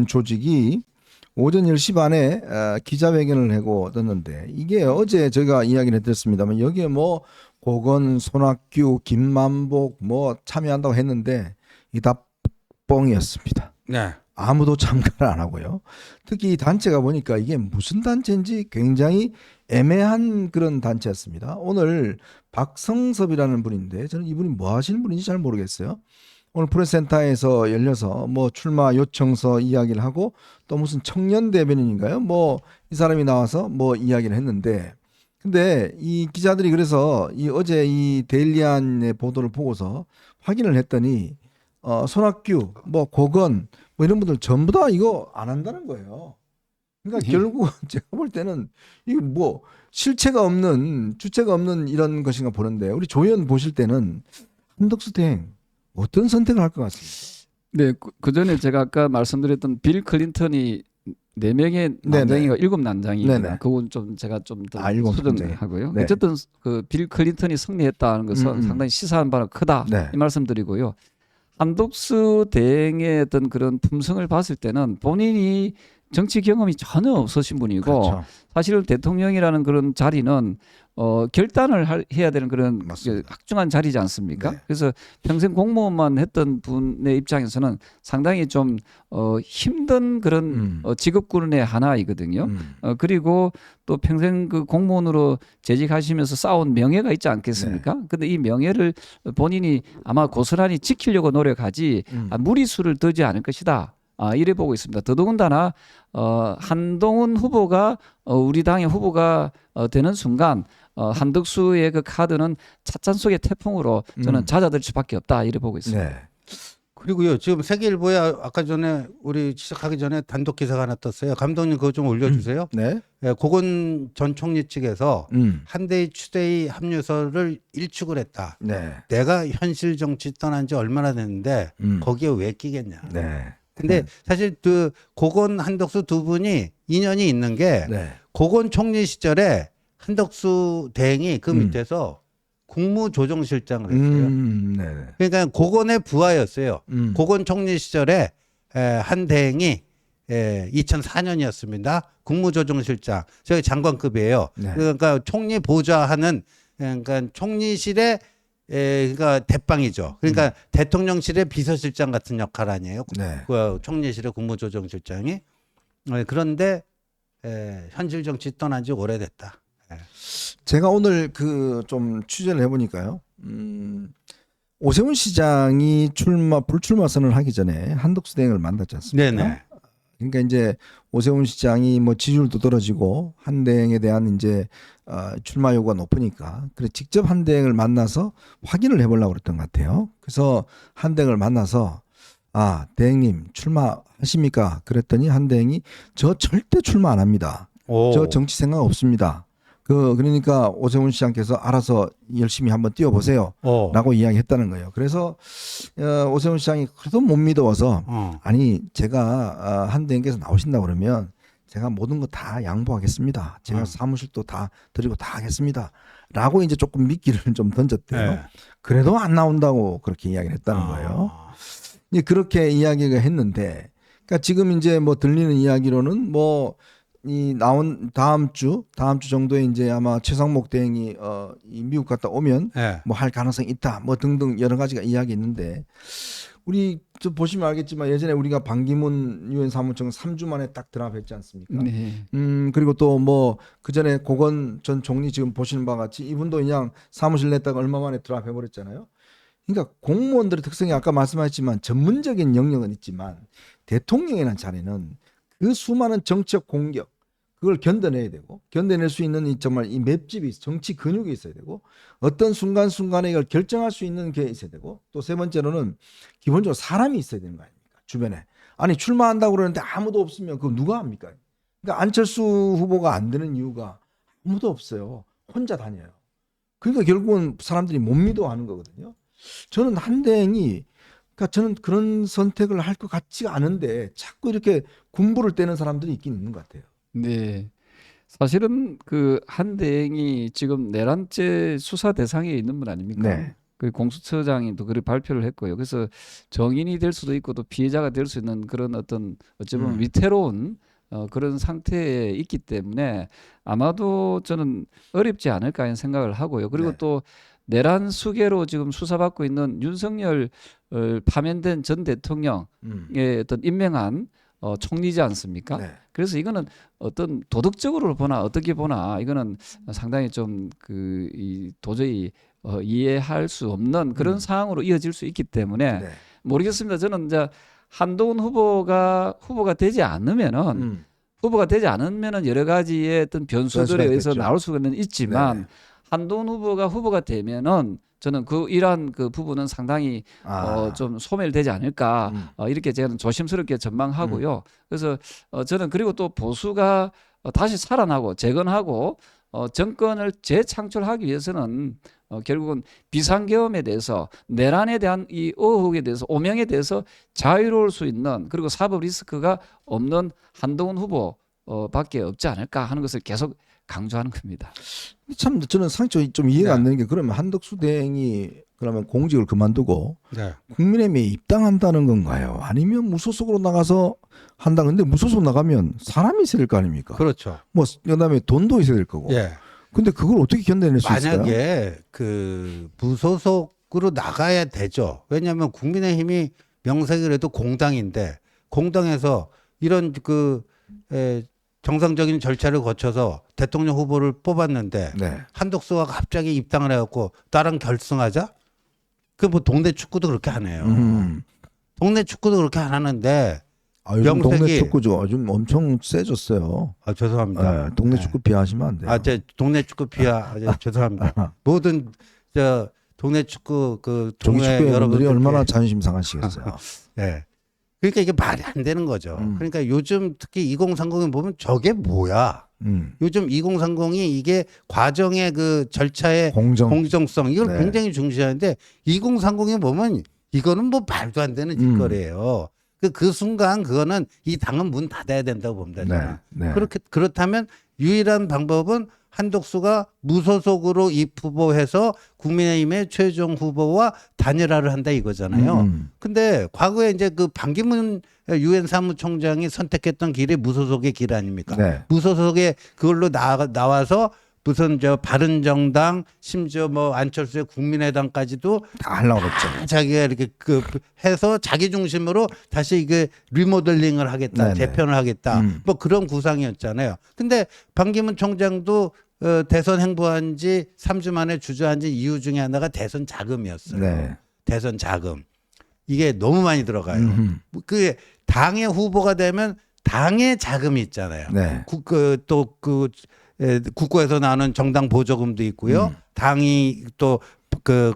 조직이 오전 10시 반에 기자회견을 하고 떴는데 이게 어제 저희가 이야기를 해드렸습니다만 여기에 뭐 고건, 손학규, 김만복 뭐 참여한다고 했는데 이 다 뻥이었습니다. 네. 아무도 참가를 안 하고요. 특히 이 단체가 보니까 이게 무슨 단체인지 굉장히 애매한 그런 단체였습니다. 오늘 박성섭이라는 분인데 저는 이분이 뭐 하시는 분인지 잘 모르겠어요. 오늘 프레스센터에서 열려서 뭐 출마 요청서 이야기를 하고 또 무슨 청년 대변인인가요? 뭐 이 사람이 나와서 뭐 이야기를 했는데 근데 이 기자들이 그래서 이 어제 이 데일리안의 보도를 보고서 확인을 했더니 손학규, 뭐 고건 뭐 이런 분들 전부 다 이거 안 한다는 거예요. 그러니까 결국 제가 볼 때는 이게 뭐 실체가 없는 주체가 없는 이런 것인가 보는데 우리 조 의원 보실 때는 한덕수 대행 어떤 선택을 할 것 같습니까? 네, 그 전에 제가 아까 말씀드렸던 빌 클린턴이 4명의 난장이가 7난장이구나. 그건 좀 제가 좀 더 수정하고요. 네. 어쨌든 그 빌 클린턴이 승리했다는 것은 상당히 시사한 바가 크다. 네. 이 말씀드리고요. 한덕수 대행의 어떤 그런 품성을 봤을 때는 본인이 정치 경험이 전혀 없으신 분이고 그렇죠. 사실 대통령이라는 그런 자리는 결단을 해야 되는 그런 확중한 자리지 않습니까? 네. 그래서 평생 공무원만 했던 분의 입장에서는 상당히 좀 힘든 그런 직업군의 하나이거든요. 그리고 또 평생 그 공무원으로 재직하시면서 쌓은 명예가 있지 않겠습니까? 네. 근데 이 명예를 본인이 아마 고스란히 지키려고 노력하지 무리수를 두지 않을 것이다. 이래 보고 있습니다. 더더군다나 한동훈 후보가 우리 당의 후보가 되는 순간 한덕수의 그 카드는 찻잔 속의 태풍으로 저는 잦아들 수밖에 없다 이래 보고 있습니다. 네. 그리고요, 지금 세계일보에 아까 전에 우리 시작하기 전에 단독 기사가 하나 떴어요. 감독님 그거 좀 올려주세요. 네. 네, 고건 전 총리 측에서 한대희 추대희 합류설을 일축을 했다. 네. 내가 현실 정치 떠난 지 얼마나 됐는데 거기에 왜 끼겠냐. 네. 근데 사실 그 고건 한덕수 두 분이 인연이 있는 게 네. 고건 총리 시절에 한덕수 대행이 그 밑에서 국무조정실장을 했어요. 네. 그러니까 고건의 부하였어요. 고건 총리 시절에 한 대행이 2004년이었습니다. 국무조정실장, 저희 장관급이에요. 네. 그러니까 총리 보좌하는 그러니까 총리실의 그러니까 대빵이죠. 그러니까 대통령실의 비서실장 같은 역할 아니에요. 네. 그 총리실의 국무조정실장이. 그런데 현실 정치 떠난 지 오래됐다. 제가 오늘 그 좀 취재를 해보니까요. 오세훈 시장이 불출마 선언을 하기 전에 한덕수 대행을 만났지 않습니까? 네네. 그러니까 이제 오세훈 시장이 뭐 지지율도 떨어지고 한대행에 대한 이제 출마 요구가 높으니까 그래 직접 한대행을 만나서 확인을 해보려고 그랬던 것 같아요. 그래서 한대행을 만나서 대행님 출마하십니까? 그랬더니 한대행이 저 절대 출마 안 합니다. 저 정치 생각 없습니다. 그러니까 오세훈 시장께서 알아서 열심히 한번 뛰어보세요. 라고 이야기했다는 거예요. 그래서 오세훈 시장이 그래도 못 믿어서 아니 제가 한대행께서 나오신다 그러면 제가 모든 거 다 양보하겠습니다. 제가 사무실도 다 드리고 다 하겠습니다. 라고 이제 조금 미끼를 좀 던졌대요. 네. 그래도 안 나온다고 그렇게 이야기를 했다는 거예요. 이제 그렇게 이야기가 했는데 그러니까 지금 이제 뭐 들리는 이야기로는 뭐 이 나온 다음 주 정도에 이제 아마 최상목 대행이 이 미국 갔다 오면 네. 뭐 할 가능성이 있다 뭐 등등 여러 가지가 이야기 있는데 우리 저 보시면 알겠지만 예전에 우리가 반기문 유엔 사무총 3주 만에 딱 드랍했지 않습니까? 네. 그리고 또 뭐 그 전에 고건 전 총리 지금 보시는 바와 같이 이분도 그냥 사무실 냈다가 얼마 만에 드랍해 버렸잖아요. 그러니까 공무원들의 특성이 아까 말씀하셨지만 전문적인 영역은 있지만 대통령이라는 자리는 그 수많은 정치적 공격 그걸 견뎌내야 되고 견뎌낼 수 있는 정말 이 맷집이 정치 근육이 있어야 되고 어떤 순간순간에 이걸 결정할 수 있는 게 있어야 되고 또 세 번째로는 기본적으로 사람이 있어야 되는 거 아닙니까? 주변에. 아니 출마한다고 그러는데 아무도 없으면 그거 누가 합니까? 그러니까 안철수 후보가 안 되는 이유가 아무도 없어요. 혼자 다녀요. 그러니까 결국은 사람들이 못 믿어하는 거거든요. 저는 한대행이 그러니까 저는 그런 선택을 할 것 같지가 않은데 자꾸 이렇게 군부를 떼는 사람들이 있긴 있는 것 같아요. 네. 사실은 그 한대행이 지금 내란죄 수사 대상에 있는 분 아닙니까? 네. 그 공수처장이 또 그렇게 발표를 했고요. 그래서 정인이 될 수도 있고 또 피해자가 될 수 있는 그런 어떤 어찌 보면 위태로운 그런 상태에 있기 때문에 아마도 저는 어렵지 않을까 하는 생각을 하고요. 그리고 네. 또 내란 수계로 지금 수사받고 있는 윤석열 파면된 전 대통령의 어떤 임명한 총리지 않습니까? 네. 그래서 이거는 어떤 도덕적으로 보나 어떻게 보나 이거는 상당히 좀 이 도저히 이해할 수 없는 그런 상황으로 이어질 수 있기 때문에 네. 모르겠습니다. 저는 이제 한동훈 후보가 되지 않으면은 후보가 되지 않으면은 여러 가지의 어떤 변수들에 변수가 의해서 있겠죠. 나올 수는 있지만 네. 한동훈 후보가 되면은 저는 이러한 그 부분은 상당히 좀 소멸되지 않을까 이렇게 저는 조심스럽게 전망하고요. 그래서 저는 그리고 또 보수가 다시 살아나고 재건하고 정권을 재창출하기 위해서는 결국은 비상계엄에 대해서 내란에 대한 이 의혹에 대해서 오명에 대해서 자유로울 수 있는 그리고 사법 리스크가 없는 한동훈 후보밖에 없지 않을까 하는 것을 계속 강조하는 겁니다. 참 저는 상당히 좀 이해가 네. 안 되는 게 그러면 한덕수 대행이 그러면 공직을 그만두고 네. 국민의힘에 입당한다는 건가요? 아니면 무소속으로 나가서 한다. 근데 무소속 나가면 사람이 있어야 될 거 아닙니까? 그렇죠. 뭐 그다음에 돈도 있어야 될 거고. 예. 근데 그걸 어떻게 견뎌낼 수 있을까요? 만약에 그 무소속으로 나가야 되죠. 왜냐하면 국민의힘이 명색이라도 공당인데 공당에서 이런 정상적인 절차를 거쳐서 대통령 후보를 뽑았는데 네. 한덕수가 갑자기 입당을 해갖고 나랑 결승하자? 그 뭐 동네 축구도 그렇게 하네요. 동네 축구도 그렇게 안 하는데 요즘 동네 명색이- 축구죠. 요즘 엄청 세졌어요. 죄송합니다. 네, 동네 네. 축구 비하하시면 안 돼요. 제 동네 축구 비하 죄송합니다. 모든 동네 축구 종이 동호회 축구회원들이 여러분들께 얼마나 자존심 상하시겠어요. 예. 그러니까 이게 말이 안 되는 거죠. 음. 그러니까 요즘 특히 2030에 보면 저게 뭐야? 요즘 2030이 이게 과정의 그 절차의 공정성 이걸 네. 굉장히 중시하는데 2030에 보면 이거는 뭐 말도 안 되는 짓거리예요. 그 순간 그거는 이 당은 문 닫아야 된다고 봅니다. 저는. 네. 그렇다면 유일한 방법은 한덕수가 무소속으로 입후보해서 국민의힘의 최종 후보와 단일화를 한다 이거잖아요. 근데 과거에 이제 그 반기문 유엔 사무총장이 선택했던 길이 무소속의 길 아닙니까? 네. 무소속의 그걸로 나와서 무슨 바른정당 심지어 뭐 안철수의 국민의당까지도 다 하려고 그랬죠. 자기가 이렇게 해서 자기 중심으로 다시 이게 리모델링을 하겠다, 네네. 재편을 하겠다, 뭐 그런 구상이었잖아요. 근데 반기문 총장도 대선 행보한 지 3주 만에 주저앉은 이유 중에 하나가 대선 자금이었어요. 네. 대선 자금. 이게 너무 많이 들어가요. 그 당의 후보가 되면 당의 자금이 있잖아요. 네. 국고에서 나오는 정당 보조금도 있고요. 당이 또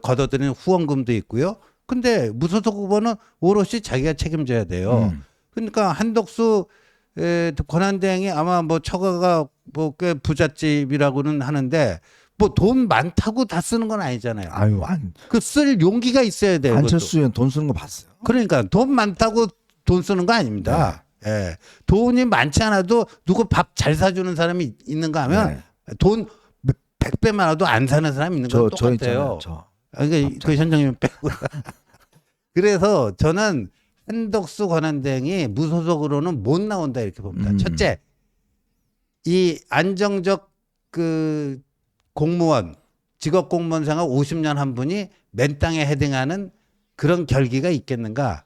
걷어들이는 후원금도 있고요. 근데 무소속 후보는 오롯이 자기가 책임져야 돼요. 그러니까 한덕수 권한대행이 아마 뭐 처가가 뭐 꽤 부잣집이라고는 하는데 뭐 돈 많다고 다 쓰는 건 아니잖아요. 쓸 용기가 있어야 돼요. 안철수 의원 돈 쓰는 거 봤어요. 그러니까 돈 많다고 돈 쓰는 거 아닙니다. 예. 돈이 많지 않아도 누구 밥 잘 사주는 사람이 있는가 하면 돈 100배 많아도 안 사는 사람이 있는 건 똑같아요. 있잖아요, 저. 그러니까 그 현장님 빼고. 그래서 저는 한덕수 권한대행이 무소속으로는 못 나온다 이렇게 봅니다. 첫째, 이 안정적 공무원, 직업 공무원 생활 50년 한 분이 맨 땅에 헤딩하는 그런 결기가 있겠는가?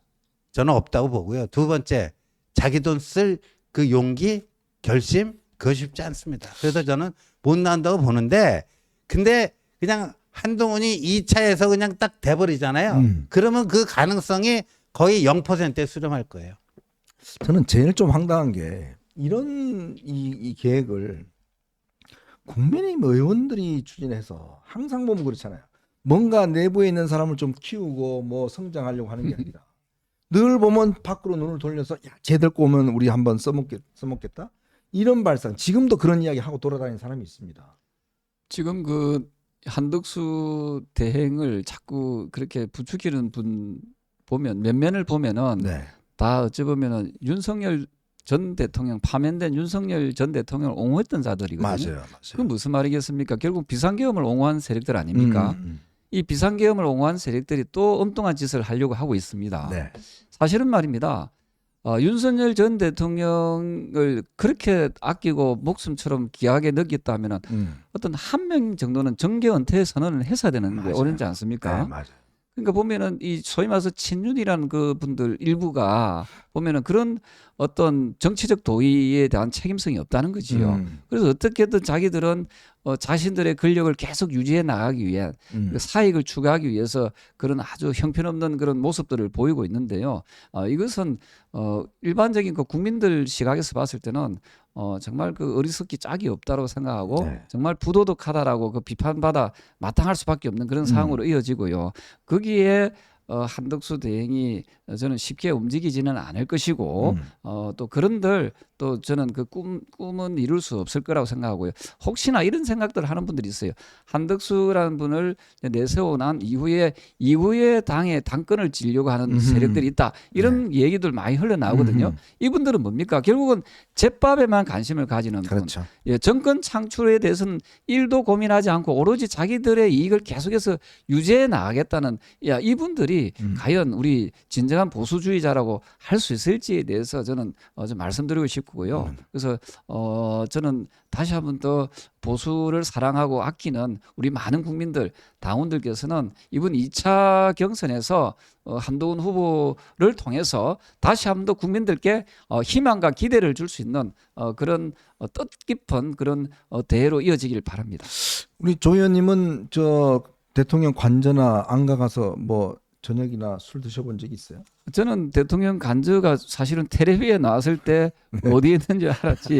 저는 없다고 보고요. 두 번째, 자기 돈 쓸 그 용기, 결심, 그거 쉽지 않습니다. 그래서 저는 못 나온다고 보는데, 근데 그냥 한동훈이 2차에서 그냥 딱 돼버리잖아요. 그러면 그 가능성이 거의 0%에 수렴할 거예요. 저는 제일 좀 황당한 게 이런 이 계획을 국민의힘 의원들이 추진해서 항상 보면 그렇잖아요. 뭔가 내부에 있는 사람을 좀 키우고 뭐 성장하려고 하는 게 아니라 늘 보면 밖으로 눈을 돌려서 야, 쟤들 꼬면 우리 한번 써먹겠다. 이런 발상. 지금도 그런 이야기 하고 돌아다니는 사람이 있습니다. 지금 그 한덕수 대행을 자꾸 그렇게 부추기는 분 보면 면면을 보면은 다 어찌 보면은 윤석열 전 대통령 파면된 윤석열 전 대통령을 옹호했던 자들이거든요. 맞아요. 그건 무슨 말이겠습니까? 결국 비상계엄을 옹호한 세력들 아닙니까? 이 비상계엄을 옹호한 세력들이 또 엉뚱한 짓을 하려고 하고 있습니다. 네. 사실은 말입니다. 윤석열 전 대통령을 그렇게 아끼고 목숨처럼 귀하게 느꼈다면은 어떤 한 명 정도는 정계 은퇴 선언을 했어야 되는 게 맞아요. 옳지 않습니까? 네, 맞아요. 그러니까 보면은 이 소위 말해서 친윤이라는 그 분들 일부가 보면은 그런 어떤 정치적 도의에 대한 책임성이 없다는 거지요. 그래서 어떻게든 자기들은 자신들의 권력을 계속 유지해 나가기 위해 그 사익을 추구하기 위해서 그런 아주 형편없는 그런 모습들을 보이고 있는데요. 이것은 일반적인 그 국민들 시각에서 봤을 때는 정말 그 어리석기 짝이 없다고 생각하고 네. 정말 부도덕하다라고 그 비판받아 마땅할 수밖에 없는 그런 상황으로 이어지고요. 거기에 한덕수 대행이 저는 쉽게 움직이지는 않을 것이고 또 그런들 또 저는 그 꿈은 이룰 수 없을 거라고 생각하고요. 혹시나 이런 생각들을 하는 분들이 있어요. 한덕수라는 분을 내세워 난 이후에 당에 당권을 지려고 하는 세력들이 있다. 이런 얘기들 많이 흘러나오거든요. 이분들은 뭡니까? 결국은 제밥에만 관심을 가지는 분. 그렇죠. 예, 정권 창출에 대해서는 일도 고민하지 않고 오로지 자기들의 이익을 계속해서 유지해 나가겠다는 이분들이 과연 우리 진정한 보수주의자라고 할 수 있을지에 대해서 저는 좀 말씀드리고 싶고요. 그래서 저는 다시 한번 더 보수를 사랑하고 아끼는 우리 많은 국민들, 당원들께서는 이번 2차 경선에서 한동훈 후보를 통해서 다시 한번 더 국민들께 희망과 기대를 줄 수 있는 그런 뜻깊은 그런 대회로 이어지길 바랍니다. 우리 조 의원님은 저 대통령 관저나 안가 가서 뭐 저녁이나 술 드셔본 적이 있어요? 저는 대통령 간저가 사실은 텔레비에 나왔을 때 어디에 있는지 알았지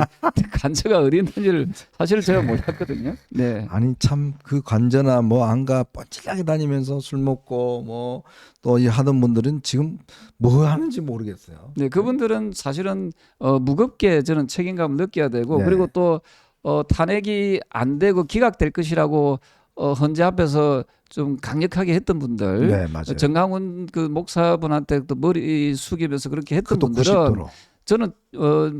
간저가 어디 있는지를 사실 제가 몰랐거든요. 네. 아니 참 그 관저나 뭐 안가 뻔질하게 다니면서 술 먹고 뭐 또 이 하던 분들은 지금 뭐 하는지 모르겠어요. 네, 그분들은 사실은 무겁게 저는 책임감을 느껴야 되고 네. 그리고 또 탄핵이 안 되고 기각될 것이라고 헌재 앞에서 좀 강력하게 했던 분들, 네, 맞아요. 정강훈 그 목사분한테 또 머리 숙이면서 그렇게 했던 그것도 분들은 90도로. 저는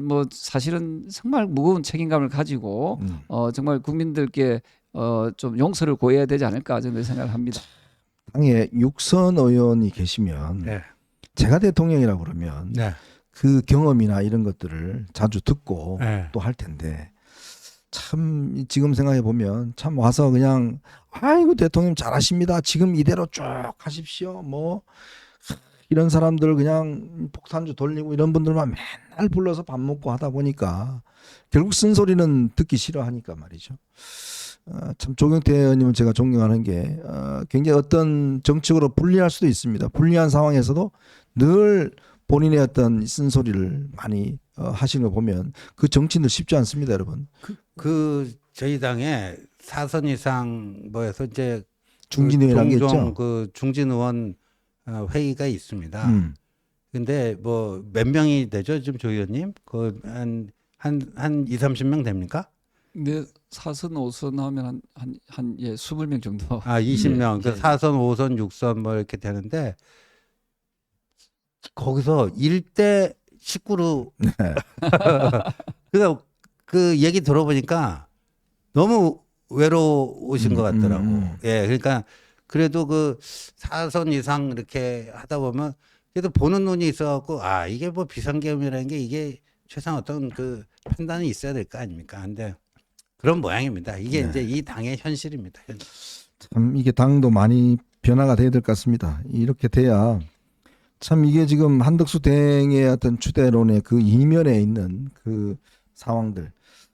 뭐 사실은 정말 무거운 책임감을 가지고 정말 국민들께 좀 용서를 구해야 되지 않을까 저는 생각을 합니다. 당에 육선 의원이 계시면 네. 제가 대통령이라고 그러면 네. 그 경험이나 이런 것들을 자주 듣고 네. 또 할 텐데 참 지금 생각해 보면 참 와서 그냥 아이고 대통령 잘하십니다. 지금 이대로 쭉 하십시오. 뭐 이런 사람들 그냥 폭탄주 돌리고 이런 분들만 맨날 불러서 밥 먹고 하다 보니까 결국 쓴소리는 듣기 싫어하니까 말이죠. 참 조경태 의원님은 제가 존경하는 게 굉장히 어떤 정책으로 불리할 수도 있습니다. 불리한 상황에서도 늘 본인의 어떤 쓴소리를 많이 하시는 거 보면 그 정치인들 쉽지 않습니다, 여러분. 그 저희 당에 4선 이상 뭐해서 이제 중진회의라는 게 종종 있죠. 그 중진 의원 회의가 있습니다. 근데 뭐 몇 명이 되죠? 지금 조 의원님? 그한 2, 30명 됩니까? 네, 4선, 5선 하면 한 20명 정도. 20명. 그 4선, 5선, 6선 뭐 이렇게 되는데 거기서 1대 19로 그러니까 그 얘기 들어보니까 너무 외로우신 것 같더라고. 예, 그러니까 그래도 그 4선 이상 이렇게 하다 보면 그래도 보는 눈이 있어갖고 이게 뭐 비상계엄이라는 게 이게 최소한 어떤 그 판단이 있어야 될 거 아닙니까? 근데 그런 모양입니다. 이게 이제 이 당의 현실입니다. 참 이게 당도 많이 변화가 돼야 될 것 같습니다. 이렇게 돼야 참 이게 지금 한덕수 대행의 어떤 추대론의 그 이면에 있는 그 상황들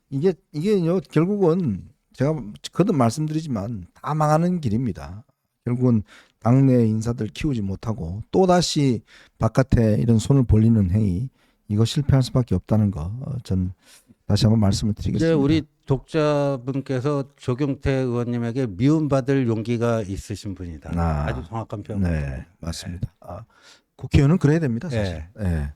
이게요 결국은 제가 거듭 말씀드리지만 다 망하는 길입니다. 결국은 당내 인사들 키우지 못하고 또 다시 바깥에 이런 손을 벌리는 행위 이거 실패할 수밖에 없다는 거 전 다시 한번 말씀을 드리겠습니다. 이제 우리 독자분께서 조경태 의원님에게 미움받을 용기가 있으신 분이다. 아주 정확한 표현. 네, 맞습니다. 국회의원은 그래야 됩니다, 사실. 네. 네.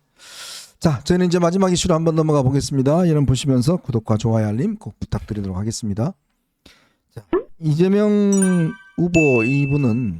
자, 저희는 이제 마지막 이슈로 한번 넘어가 보겠습니다. 이런 보시면서 구독과 좋아요 알림 꼭 부탁드리도록 하겠습니다. 자, 이재명 후보 이분은